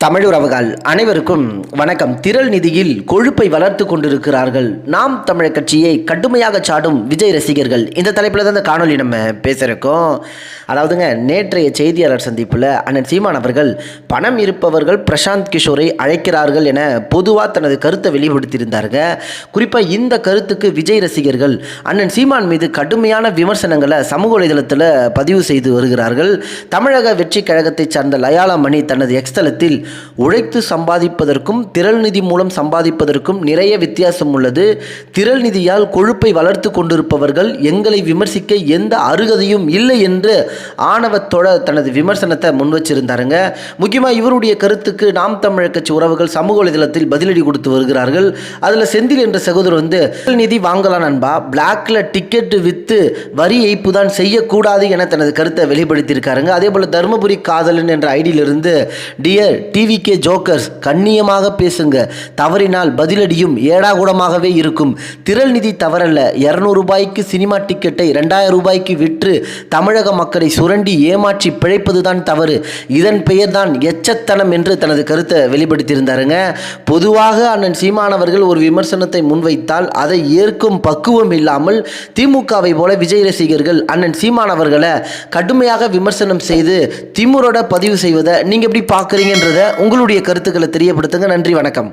தமிழ் உறவுகள் அனைவருக்கும் வணக்கம். திரள் நிதியில் கொழுப்பை வளர்த்து கொண்டிருக்கிறார்கள் நாம் தமிழர் கட்சியை கடுமையாக சாடும் விஜய் ரசிகர்கள். இந்த தலைப்பில் தான் இந்த காணொலி நம்ம பேசுகிறோம். அதாவதுங்க, நேற்றைய செய்தியாளர் சந்திப்பில் அண்ணன் சீமான் அவர்கள் பணம் இருப்பவர்கள் பிரசாந்த் கிஷோரை அழைக்கிறார்கள் என பொதுவாக தனது கருத்தை வெளிப்படுத்தியிருந்தாருங்க. குறிப்பாக இந்த கருத்துக்கு விஜய் ரசிகர்கள் அண்ணன் சீமான் மீது கடுமையான விமர்சனங்களை சமூக வலைதளத்தில் பதிவு செய்து வருகிறார்கள். தமிழக வெற்றி கழகத்தை சார்ந்த லயாலா மணி தனது எக்ஸ்தலத்தில் உழைத்து சம்பாதிப்பதற்கும் திரள் நிதி மூலம் சம்பாதிப்பதற்கும் நிறைய வித்தியாசம் உள்ளது. திரள் நிதியால் கொழுப்பை வளர்த்து கொண்டிருப்பவர்கள் எங்களை விமர்சிக்க எந்த அருகதையும் இல்லை என்று ஆணவத்தோட தனது விமர்சனத்தை முன்வச்சிருந்தாருங்க. முக்கியமாக இவருடைய கருத்துக்கு நாம் தமிழர் கட்சி உறவுகள் சமூக வலைதளத்தில் பதிலடி கொடுத்து வருகிறார்கள். அதில் செந்தில் என்ற சகோதரர் திரள் நிதி வாங்கலாம் நண்பா, பிளாக்ல டிக்கெட் வித்து வரி ஏய்ப்பு தான் செய்யக்கூடாது என தனது கருத்தை வெளிப்படுத்தியிருக்காருங்க. அதே போல தருமபுரி காதலன் என்ற ஐடியிலிருந்து டியர் டிவிகே ஜோக்கர்ஸ், கண்ணியமாக பேசுங்க, தவறினால் பதிலடியும் ஏடாகூடமாகவே இருக்கும். திரள் நிதி தவறல்ல. 200 ரூபாய்க்கு சினிமா டிக்கெட்டை 2000 ரூபாய்க்கு விற்று தமிழக மக்களை சுரண்டி ஏமாற்றி பிழைப்பதுதான் தவறு. இதன் பெயர்தான் எச்சத்தனம் என்று தனது கருத்தை வெளிப்படுத்தியிருந்தாருங்க. பொதுவாக அண்ணன் சீமானவர்கள் ஒரு விமர்சனத்தை முன்வைத்தால் அதை ஏற்கும் பக்குவம் இல்லாமல் திமுகவை போல விஜய் ரசிகர்கள் அண்ணன் சீமானவர்களை கடுமையாக விமர்சனம் செய்து திமுரோட பதிவு செய்வதை நீங்க எப்படி பார்க்குறீங்கன்றத உங்களுடைய கருத்துக்களை தெரியப்படுத்துங்க. நன்றி, வணக்கம்.